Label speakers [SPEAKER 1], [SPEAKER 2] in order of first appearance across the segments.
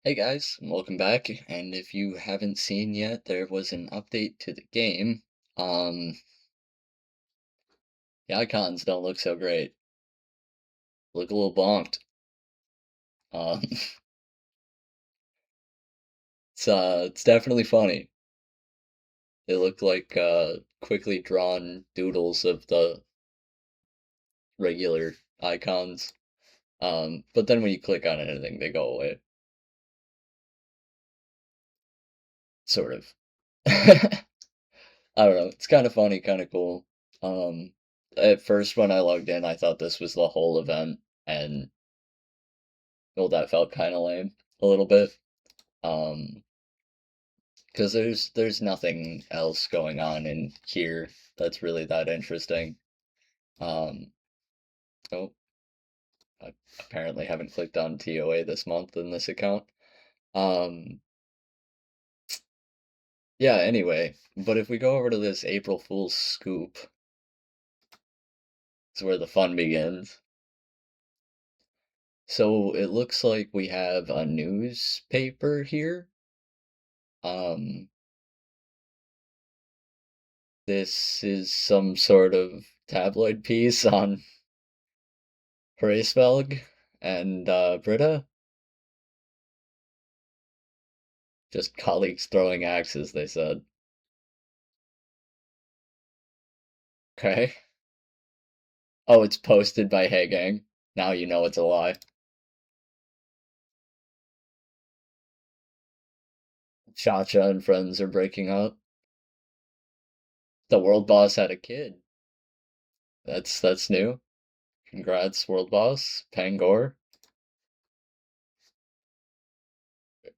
[SPEAKER 1] Hey guys, welcome back. And if you haven't seen yet, there was an update to the game. Um, the icons don't look so great. Look a little bonked. Um, it's definitely funny. They look like quickly drawn doodles of the regular icons. But then when you click on anything, they go away. Sort of. I don't know. It's kind of funny, kind of cool. Um, at first when I logged in, I thought this was the whole event, and well, that felt kind of lame a little bit. Um, because there's nothing else going on in here that's really that interesting. Um, oh, I apparently haven't clicked on TOA this month in this account. Um, yeah, anyway, but if we go over to this April Fool's scoop, it's where the fun begins. So it looks like we have a newspaper here. Um, this is some sort of tabloid piece on Hraesvelg and Britta. Just colleagues throwing axes, they said. Okay. Oh, it's posted by Hey Gang. Now you know it's a lie. Cha-Cha and friends are breaking up. The world boss had a kid. That's new. Congrats, world boss. Pangor.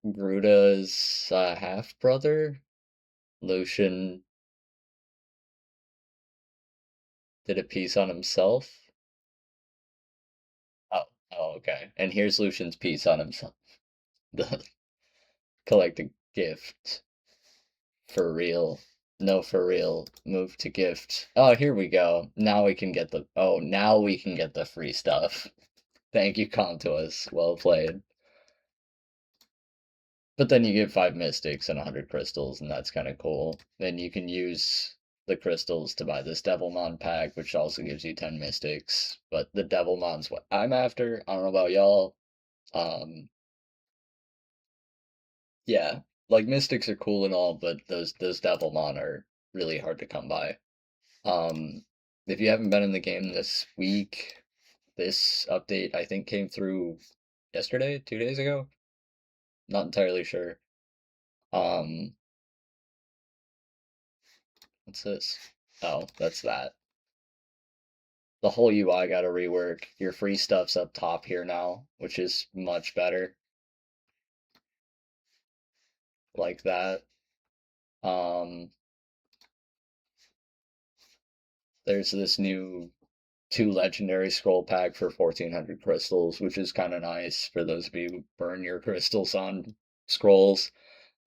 [SPEAKER 1] Gruda's half brother. Lucian did a piece on himself. Oh, okay. And here's Lucian's piece on himself. The collect a gift. For real. No, for real. Move to gift. Oh, here we go. Now we can get the. Oh, now we can get the free stuff. Thank you, Contours. Well played. But then you get 5 mystics and 100 crystals, and that's kind of cool. Then you can use the crystals to buy this Devilmon pack, which also gives you 10 mystics. But the Devilmon's what I'm after. I don't know about y'all. Um, yeah, like mystics are cool and all, but those Devilmon are really hard to come by. Um, if you haven't been in the game this week, this update I think came through yesterday, 2 days ago. Not entirely sure. Um, what's this? Oh, that's that. The whole UI got a rework. Your free stuff's up top here now, which is much better. Like that. Um, there's this new 2 legendary scroll pack for 1400 crystals, which is kind of nice for those of you who burn your crystals on scrolls.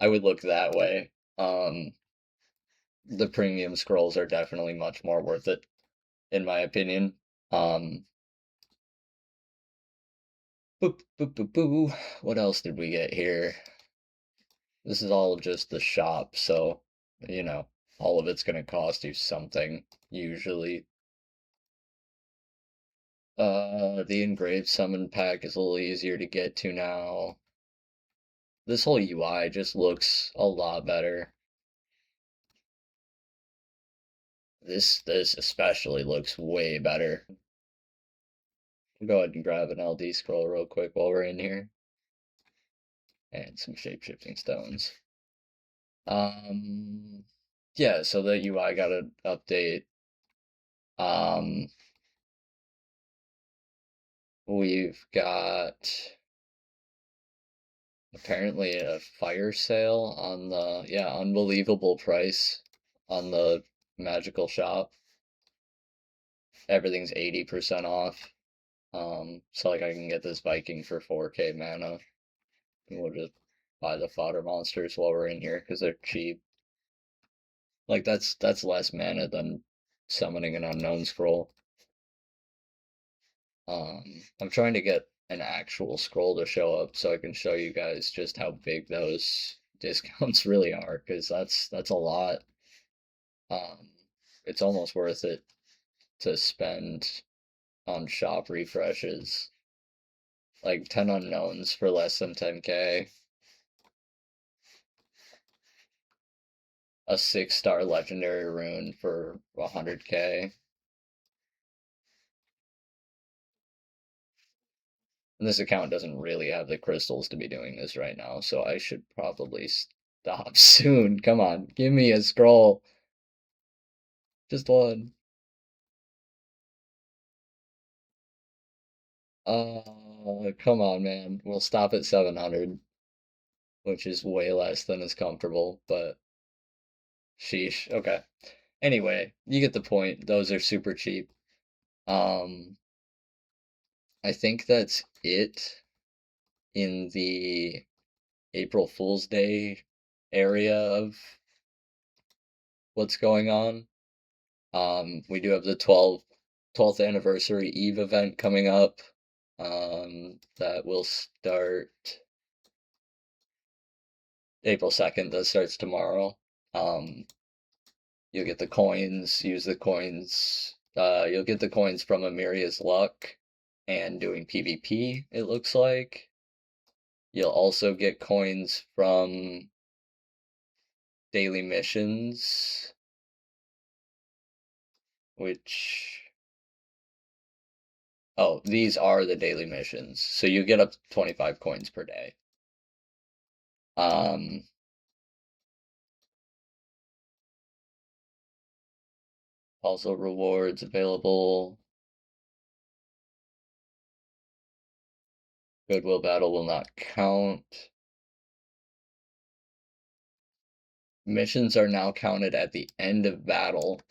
[SPEAKER 1] I would look that way. The premium scrolls are definitely much more worth it, in my opinion. Um, boop, boop, boop, boo. What else did we get here? This is all just the shop, so, you know, all of it's going to cost you something, usually. The engraved summon pack is a little easier to get to now. This whole UI just looks a lot better. This especially looks way better. We'll go ahead and grab an LD scroll real quick while we're in here. And some shape-shifting stones. Um, yeah, so the UI got an update. Um, we've got apparently a fire sale on the, yeah, unbelievable price on the magical shop. Everything's 80% off. So like I can get this Viking for 4k mana. And we'll just buy the fodder monsters while we're in here because they're cheap. Like that's less mana than summoning an unknown scroll. I'm trying to get an actual scroll to show up so I can show you guys just how big those discounts really are, because that's a lot. Um, it's almost worth it to spend on shop refreshes, like 10 unknowns for less than 10K, a 6-star legendary rune for 100K. And this account doesn't really have the crystals to be doing this right now, so I should probably stop soon. Come on, give me a scroll. Just one. Come on, man. We'll stop at 700, which is way less than is comfortable, but sheesh. Okay. Anyway, you get the point. Those are super cheap. Um, I think that's it in the April Fool's Day area of what's going on. We do have the 12th anniversary Eve event coming up. That will start April 2nd. That starts tomorrow. Um, you'll get the coins, use the coins. You'll get the coins from Amiria's Luck and doing PvP, it looks like. You'll also get coins from daily missions, which, oh, these are the daily missions. So you get up to 25 coins per day. Um, Also rewards available. Goodwill battle will not count. Missions are now counted at the end of battle.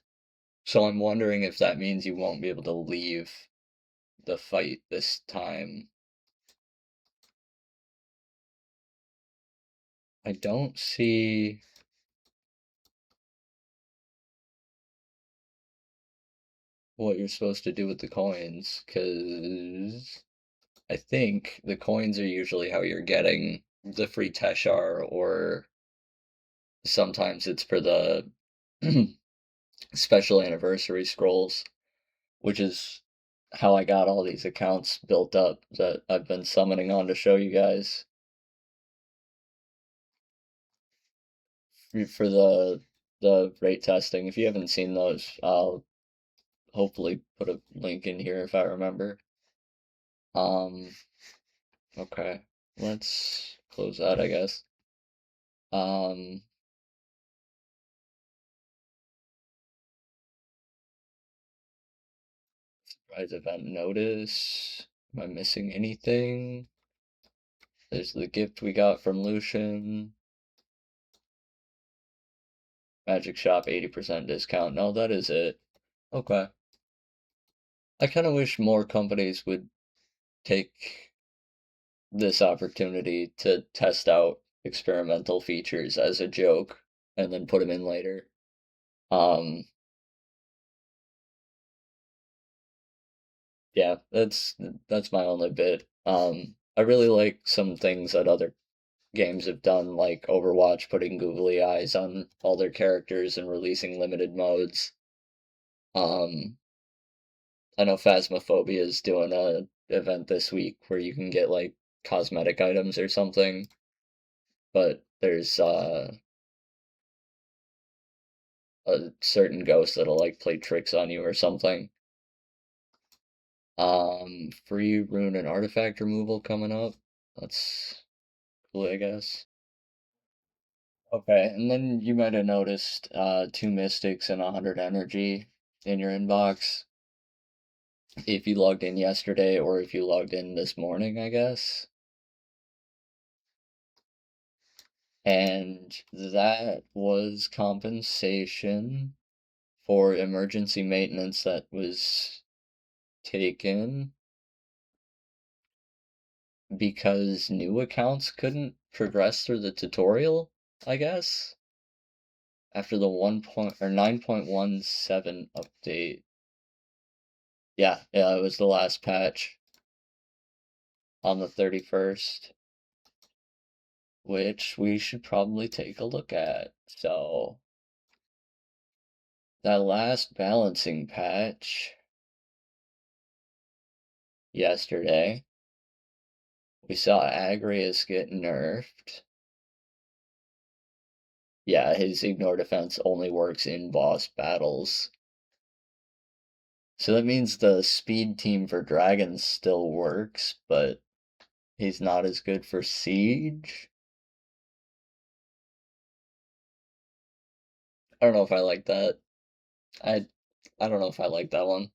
[SPEAKER 1] So I'm wondering if that means you won't be able to leave the fight this time. I don't see what you're supposed to do with the coins, because I think the coins are usually how you're getting the free Teshar, or sometimes it's for the special anniversary scrolls, which is how I got all these accounts built up that I've been summoning on to show you guys. For the rate testing. If you haven't seen those, I'll hopefully put a link in here if I remember. Um, okay, let's close that, I guess. Um, Surprise event notice. Am I missing anything? There's the gift we got from Lucian. Magic shop 80% discount. No, that is it. Okay. I kind of wish more companies would take this opportunity to test out experimental features as a joke and then put them in later. Um, yeah, that's my only bit. I really like some things that other games have done, like Overwatch putting googly eyes on all their characters and releasing limited modes. Um, I know Phasmophobia is doing a event this week where you can get like cosmetic items or something, but there's a certain ghost that'll like play tricks on you or something. Free rune and artifact removal coming up. That's cool, I guess. Okay, and then you might have noticed 2 mystics and 100 energy in your inbox if you logged in yesterday or if you logged in this morning, I guess. And that was compensation for emergency maintenance that was taken because new accounts couldn't progress through the tutorial, I guess, after the 9.17 update. Yeah, it was the last patch. on the 31st, which we should probably take a look at. So, that last balancing patch yesterday, we saw Agrias get nerfed. Yeah, his ignore defense only works in boss battles. So that means the speed team for dragons still works, but he's not as good for siege. I don't know if I like that. I I don't know if I like that one.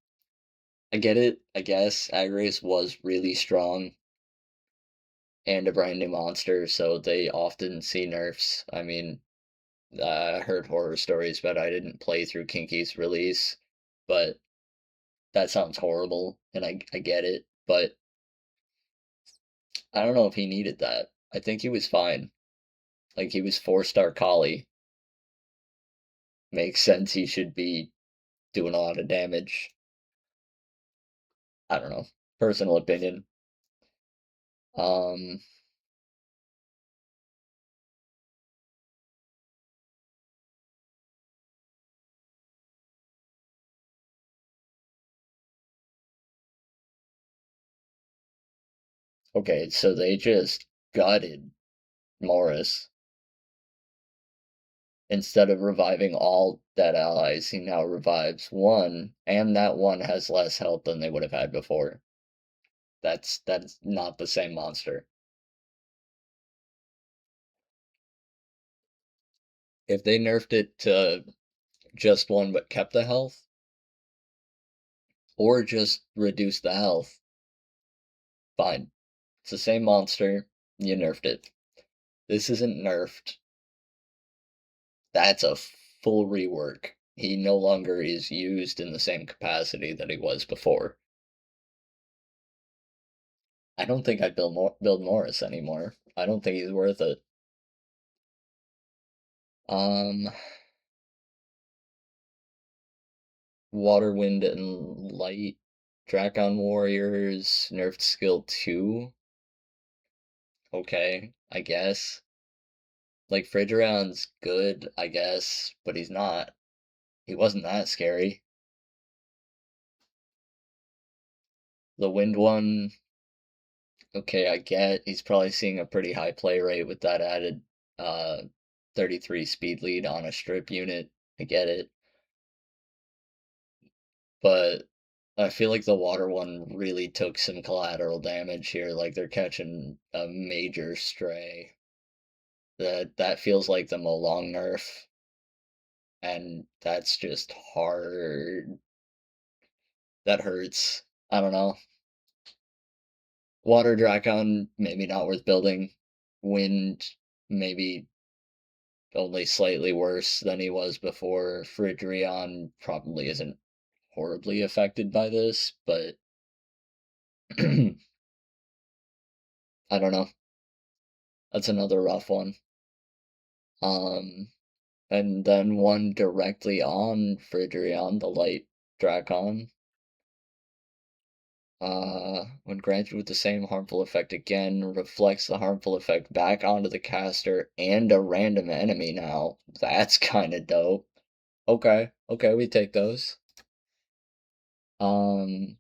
[SPEAKER 1] I get it, I guess. Agrias was really strong and a brand new monster, so they often see nerfs. I mean, I heard horror stories, but I didn't play through Kinky's release. But that sounds horrible, and I get it, but I don't know if he needed that. I think he was fine. Like, he was 4-star Kali. Makes sense he should be doing a lot of damage. I don't know. Personal opinion. Um, okay, so they just gutted Morris. Instead of reviving all dead allies, he now revives one, and that one has less health than they would have had before. That's not the same monster. If they nerfed it to just one but kept the health, or just reduced the health, fine. It's the same monster, you nerfed it. This isn't nerfed. That's a full rework. He no longer is used in the same capacity that he was before. I don't think I'd build Morris anymore. I don't think he's worth it. Um, Water, Wind, and Light, Drakon Warriors, nerfed skill 2. Okay, I guess. Like, Frigorion's good, I guess, but he's not. He wasn't that scary. The Wind one, okay, I get. He's probably seeing a pretty high play rate with that added 33 speed lead on a strip unit. I get it. But I feel like the water one really took some collateral damage here, like they're catching a major stray. That feels like the Molong nerf, and that's just hard. That hurts. I don't know. Water Drakon, maybe not worth building. Wind, maybe only slightly worse than he was before. Fridrion probably isn't horribly affected by this, but I don't know. That's another rough one. Um, and then one directly on Fridrion, the Light Drakon. When granted with the same harmful effect again, reflects the harmful effect back onto the caster and a random enemy now. That's kinda dope. Okay, okay, we take those. Um,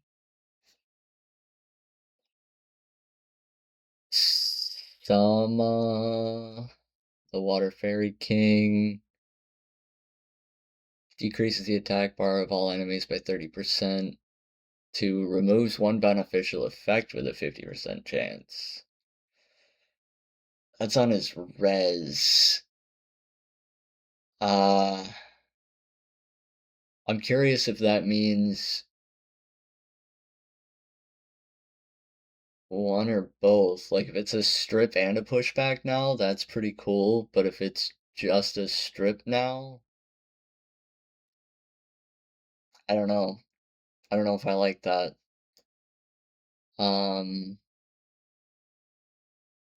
[SPEAKER 1] Sama, the Water Fairy King, decreases the attack bar of all enemies by 30%. To removes one beneficial effect with a 50% chance. That's on his res. Uh, I'm curious if that means one or both. Like, if it's a strip and a pushback now, that's pretty cool. But if it's just a strip now, I don't know. I don't know if I like that. Um,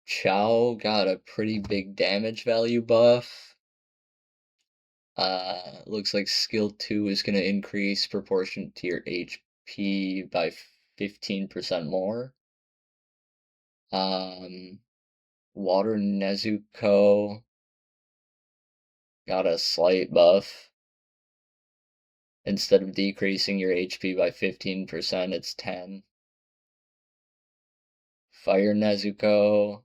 [SPEAKER 1] Chow got a pretty big damage value buff. Looks like skill 2 is going to increase proportion to your HP by 15% more. Um, Water Nezuko got a slight buff. Instead of decreasing your HP by 15%, it's 10. Fire Nezuko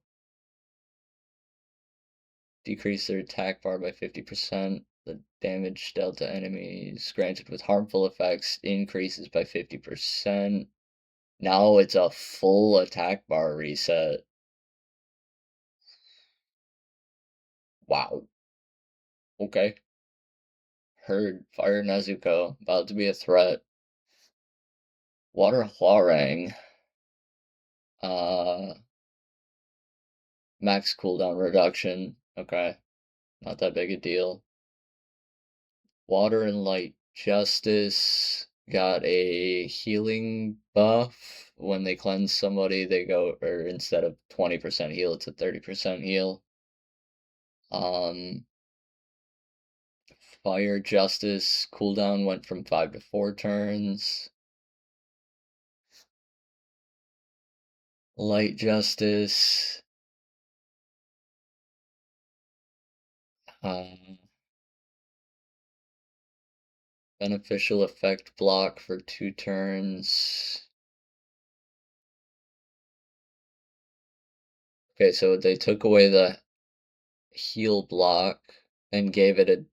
[SPEAKER 1] decrease their attack bar by 50%. The damage dealt to enemies granted with harmful effects increases by 50%. Now it's a full attack bar reset. Wow. Okay. Heard. Fire Nezuko. About to be a threat. Water Hwarang. Uh, Max cooldown reduction. Okay. Not that big a deal. Water and Light Justice got a healing buff. When they cleanse somebody, they go, or instead of 20% heal, it's a 30% heal. Fire Justice cooldown went from 5 to 4 turns. Light Justice. Beneficial effect block for 2 turns. Okay, so they took away the heal block and gave it a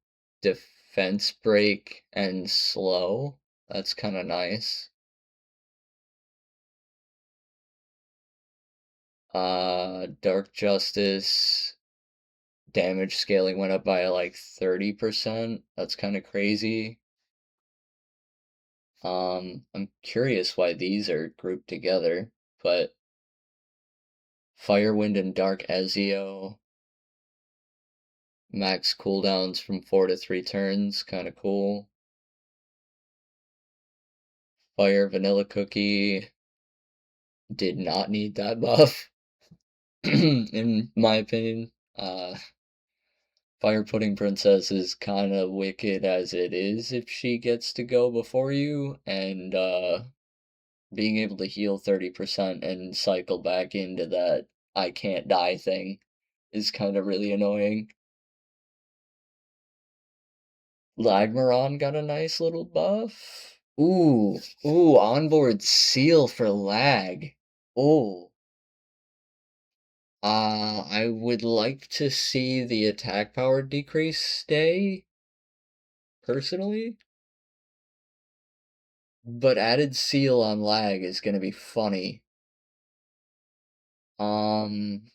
[SPEAKER 1] defense break and slow. That's kind of nice. Dark Justice damage scaling went up by like 30%. That's kind of crazy. I'm curious why these are grouped together, but Firewind and Dark Ezio max cooldowns from 4 to 3 turns, kind of cool. Fire Vanilla Cookie did not need that buff, in my opinion. Fire Pudding Princess is kind of wicked as it is if she gets to go before you, and being able to heal 30% and cycle back into that I can't die thing is kind of really annoying. Lagmaron got a nice little buff. Onboard seal for lag. Ooh. I would like to see the attack power decrease stay, personally. But added seal on lag is gonna be funny. Man,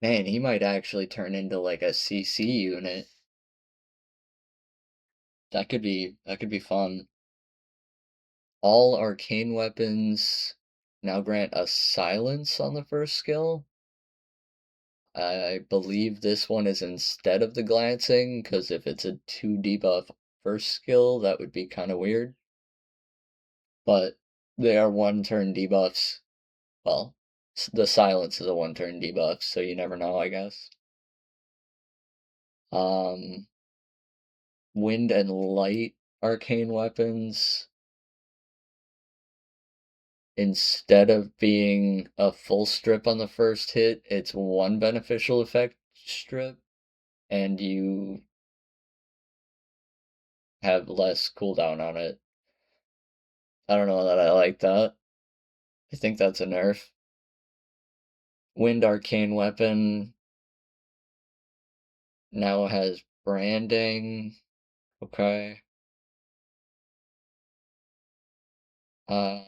[SPEAKER 1] he might actually turn into like a CC unit. That could be fun. All arcane weapons now grant a silence on the first skill. I believe this one is instead of the glancing, because if it's a 2 debuff first skill, that would be kind of weird. But they are 1-turn debuffs. Well, the silence is a 1-turn debuff, so you never know, I guess. Wind and light arcane weapons, instead of being a full strip on the first hit, it's 1 beneficial effect strip, and you have less cooldown on it. I don't know that I like that. I think that's a nerf. Wind arcane weapon now has branding. Okay. Uh,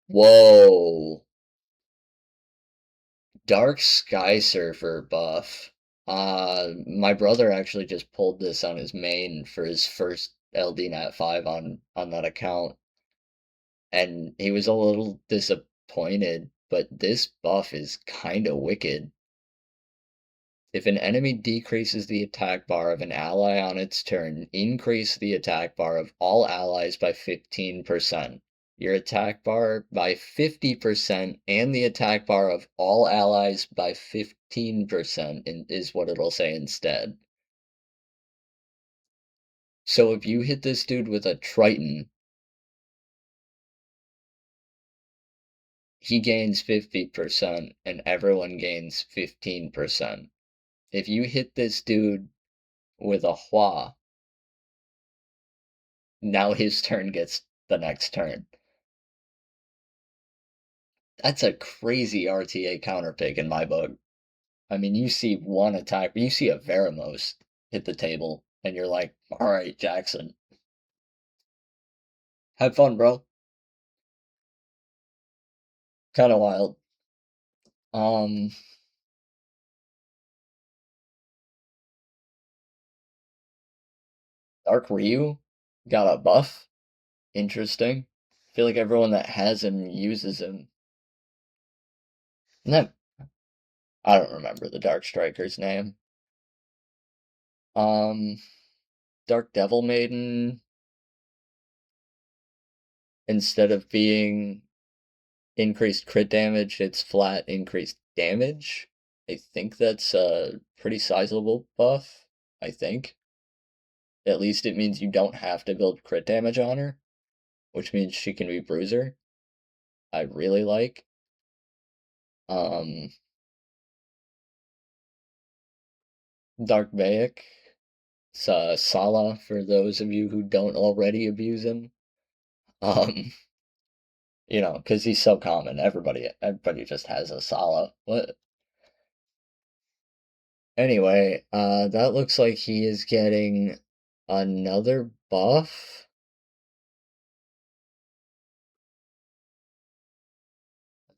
[SPEAKER 1] Whoa. Dark Sky Surfer buff. My brother actually just pulled this on his main for his first LD Nat 5 on that account, and he was a little disappointed, but this buff is kinda wicked. If an enemy decreases the attack bar of an ally on its turn, increase the attack bar of all allies by 15%. Your attack bar by 50% and the attack bar of all allies by 15% is what it'll say instead. So if you hit this dude with a Triton, he gains 50% and everyone gains 15%. If you hit this dude with a Hua, now his turn gets the next turn. That's a crazy RTA counter pick in my book. I mean, you see one attack, you see a Veramos hit the table, and you're like, all right, Jackson. Have fun, bro. Kind of wild. Um, Dark Ryu got a buff. Interesting. I feel like everyone that has him uses him. No, I don't remember the Dark Striker's name. Um, Dark Devil Maiden, instead of being increased crit damage, it's flat increased damage. I think that's a pretty sizable buff. I think. At least it means you don't have to build crit damage on her, which means she can be bruiser. I really like. Um, Dark Baek. It's Sala for those of you who don't already abuse him. Um, because he's so common. Everybody just has a Sala. What? Anyway, that looks like he is getting another buff.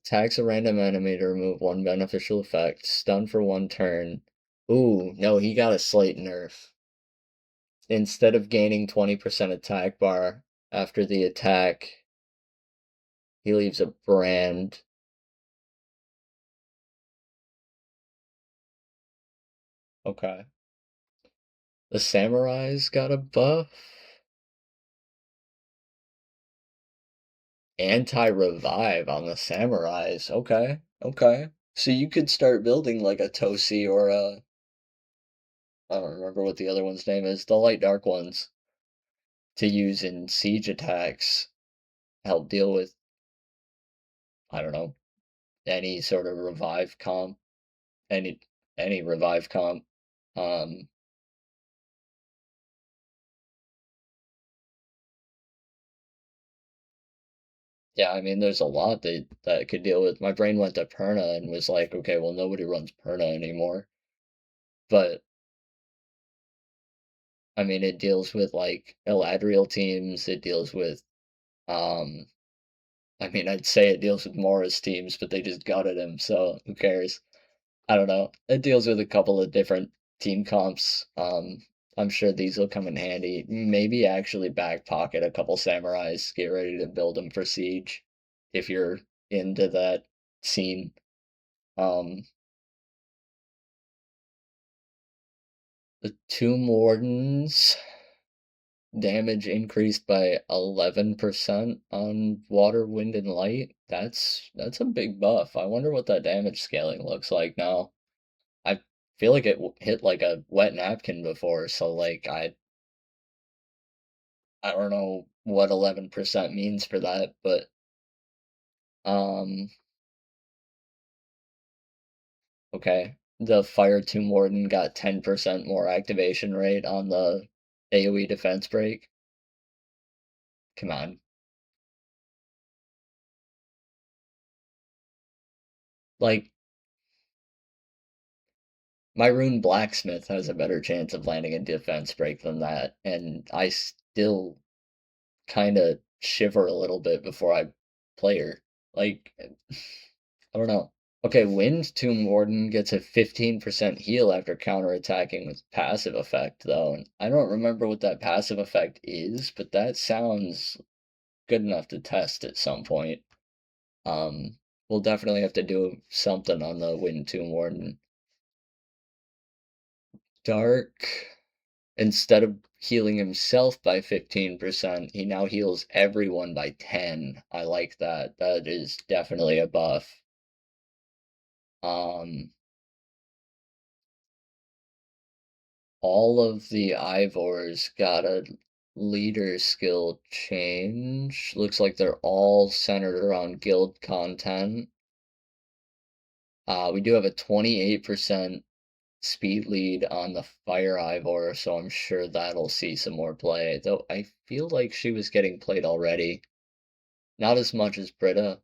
[SPEAKER 1] Attacks a random enemy to remove one beneficial effect. Stun for one turn. Ooh, no, he got a slight nerf. Instead of gaining 20% attack bar after the attack, he leaves a brand. Okay. The Samurai's got a buff. Anti-revive on the Samurais. Okay, okay. So you could start building like a Tosi or a... I don't remember what the other one's name is. The light dark ones. To use in siege attacks. Help deal with, I don't know, any sort of revive comp. Any any revive comp. Um, yeah, I mean, there's a lot that could deal with. My brain went to Perna and was like, okay, well, nobody runs Perna anymore. But I mean, it deals with like Eladriel teams. It deals with, um, I mean, I'd say it deals with Morris teams, but they just gutted him, so who cares? I don't know. It deals with a couple of different team comps. I'm sure these will come in handy. Maybe actually back pocket a couple samurais, get ready to build them for siege, if you're into that scene. Um, the Tomb Wardens. Damage increased by 11% on water, wind, and light. That's a big buff. I wonder what that damage scaling looks like now. I feel like it hit like a wet napkin before, so like I don't know what 11% means for that, but um okay. The Fire Tomb Warden got 10% more activation rate on the AoE defense break. Come on. Like my rune blacksmith has a better chance of landing a defense break than that, and I still kind of shiver a little bit before I play her. Like, I don't know. Okay, Wind Tomb Warden gets a 15% heal after counterattacking with passive effect, though. And I don't remember what that passive effect is, but that sounds good enough to test at some point. Um, we'll definitely have to do something on the Wind Tomb Warden. Dark. Instead of healing himself by 15%, he now heals everyone by 10. I like that. That is definitely a buff. Um, all of the Ivors got a Leader skill change. Looks like they're all centered around guild content. We do have a 28% speed lead on the Fire Ivor, so I'm sure that'll see some more play. Though I feel like she was getting played already. Not as much as Britta,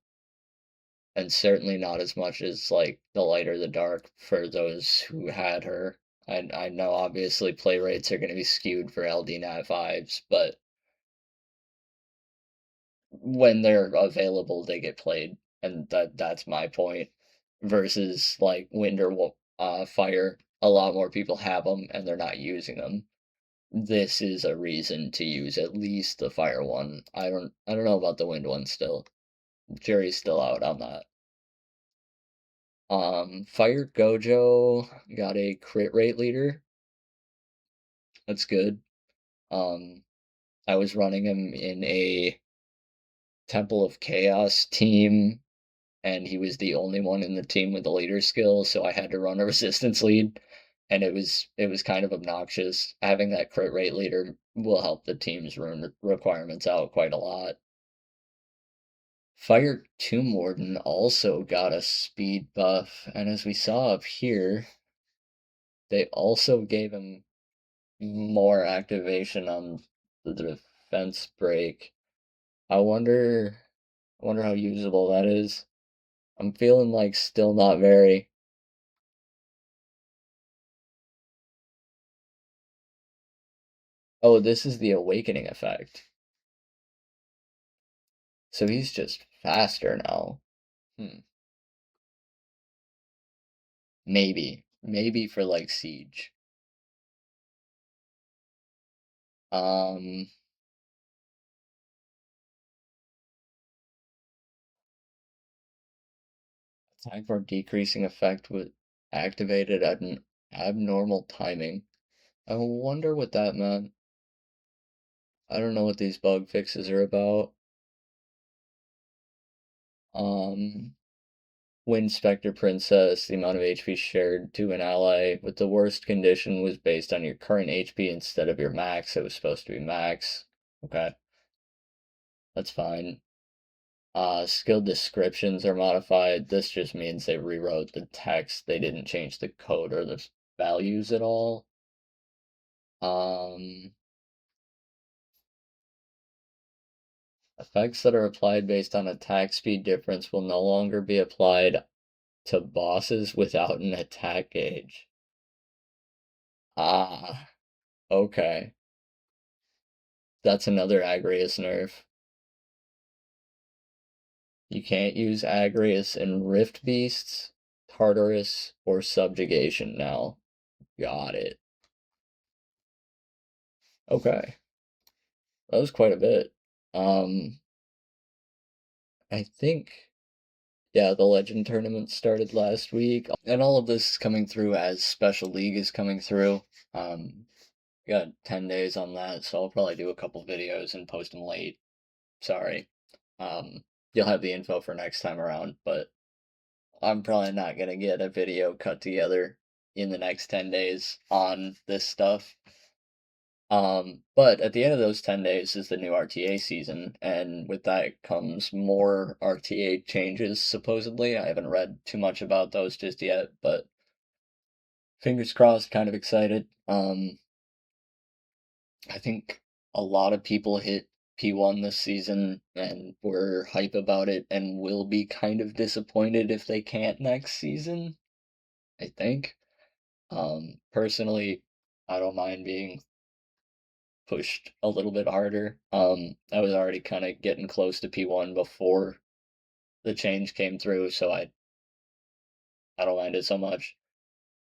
[SPEAKER 1] and certainly not as much as like the Light or the Dark for those who had her. I know obviously play rates are going to be skewed for LD Nat 5s, but when they're available, they get played, and that's my point. Versus like Wind or Fire, a lot more people have them and they're not using them. This is a reason to use at least the Fire one. I don't know about the Wind one still. Jury's still out on that. Fire Gojo got a crit rate leader. That's good. Um, I was running him in a Temple of Chaos team, and he was the only one in the team with the leader skill, so I had to run a resistance lead, and it was kind of obnoxious. Having that crit rate leader will help the team's rune requirements out quite a lot. Fire Tomb Warden also got a speed buff, and as we saw up here, they also gave him more activation on the defense break. I wonder how usable that is. I'm feeling like still not very. Oh, this is the awakening effect. So he's just faster now. Hmm. Maybe. Maybe for like siege. Um Attack for decreasing effect with activated at an abnormal timing. I wonder what that meant. I don't know what these bug fixes are about. Um Wind Spectre Princess, the amount of HP shared to an ally with the worst condition was based on your current HP instead of your max. It was supposed to be max. Okay, that's fine. Skill descriptions are modified. This just means they rewrote the text. They didn't change the code or the values at all. Um, Effects that are applied based on attack speed difference will no longer be applied to bosses without an attack gauge. Ah, okay. That's another Agrius nerf. You can't use Agrius in Rift Beasts, Tartarus, or Subjugation now. Got it. Okay. That was quite a bit. Um, I think, yeah, the Legend tournament started last week, and all of this is coming through as Special League is coming through. Got 10 days on that, so I'll probably do a couple videos and post them late. Sorry. Um, you'll have the info for next time around, but I'm probably not gonna get a video cut together in the next 10 days on this stuff. But at the end of those 10 days is the new RTA season, and with that comes more RTA changes, supposedly. I haven't read too much about those just yet, but fingers crossed, kind of excited. I think a lot of people hit P1 this season and were hype about it and will be kind of disappointed if they can't next season, I think. Personally, I don't mind being pushed a little bit harder. I was already kind of getting close to P1 before the change came through, so I don't mind it so much.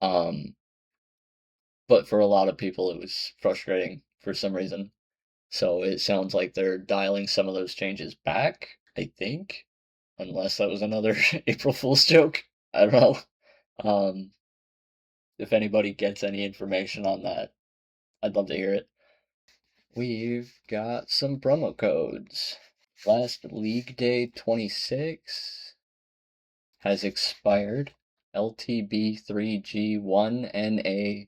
[SPEAKER 1] Um, but for a lot of people, it was frustrating for some reason. So it sounds like they're dialing some of those changes back, I think, unless that was another April Fool's joke. I don't know. Um, if anybody gets any information on that, I'd love to hear it. We've got some promo codes. Last League Day 26 has expired. LTB3G1NA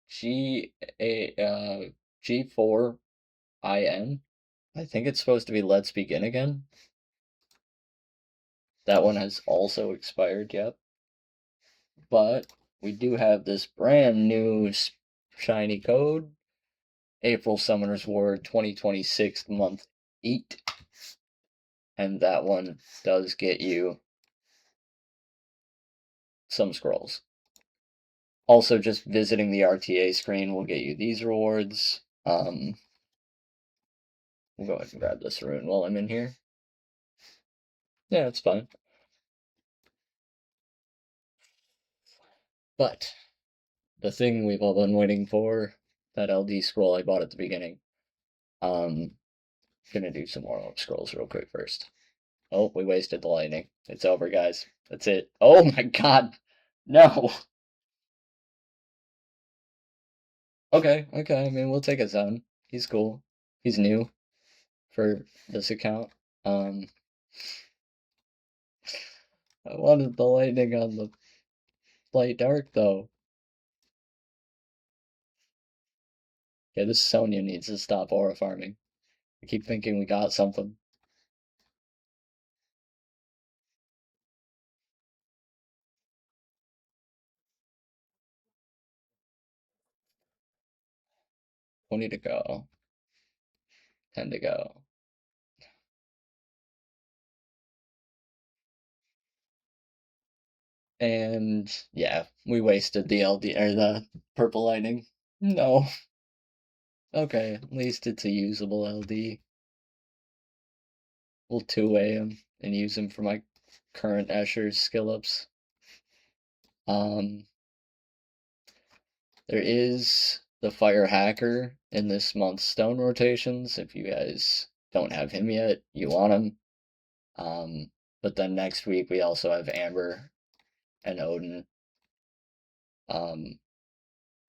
[SPEAKER 1] G4 I think it's supposed to be Let's Begin Again. That one has also expired, yep. But we do have this brand new shiny code, April Summoners War 2026 month 8. And that one does get you some scrolls. Also, just visiting the RTA screen will get you these rewards. We'll go ahead and grab this rune while I'm in here. Yeah, it's fine. But the thing we've all been waiting for, that LD scroll I bought at the beginning. Gonna do some more scrolls real quick first. Oh, we wasted the lightning. It's over, guys. That's it. Oh my god. No. Okay, okay. I mean, we'll take his on. He's cool. He's new for this account. I wanted the lightning on the light dark, though. Yeah, this Sonya needs to stop aura farming. I keep thinking we got something. Twenty to go. 10 to go. And yeah, we wasted the LD or the purple lightning. No. Okay, at least it's a usable LD. We'll two-way him and use him for my current Escher's skill ups. There is the Fire Hacker in this month's Stone rotations. If you guys don't have him yet, you want him. But then next week we also have Amber and Odin.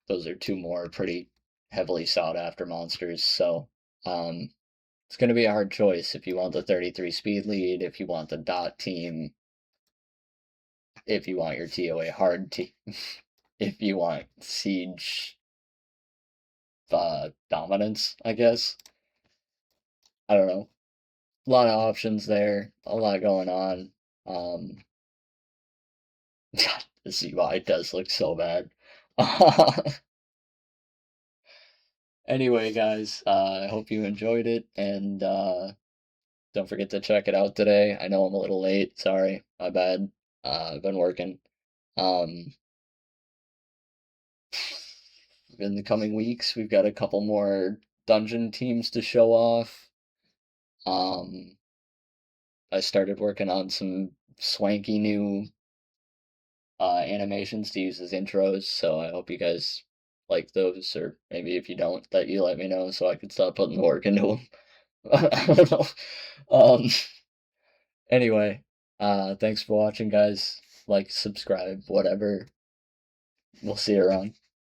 [SPEAKER 1] Those are two more pretty heavily sought after monsters. So it's going to be a hard choice if you want the 33 speed lead, if you want the dot team, if you want your TOA hard team, if you want siege dominance, I guess. I don't know. A lot of options there, a lot going on. This UI does look so bad. Anyway, guys, I hope you enjoyed it, and don't forget to check it out today. I know I'm a little late. Sorry, my bad. I've been working. Um, in the coming weeks, we've got a couple more dungeon teams to show off. I started working on some swanky new animations to use as intros, so I hope you guys like those, or maybe if you don't, that you let me know so I can stop putting the work into them. I don't know. Um, anyway, thanks for watching, guys. Like, subscribe, whatever. We'll see you around.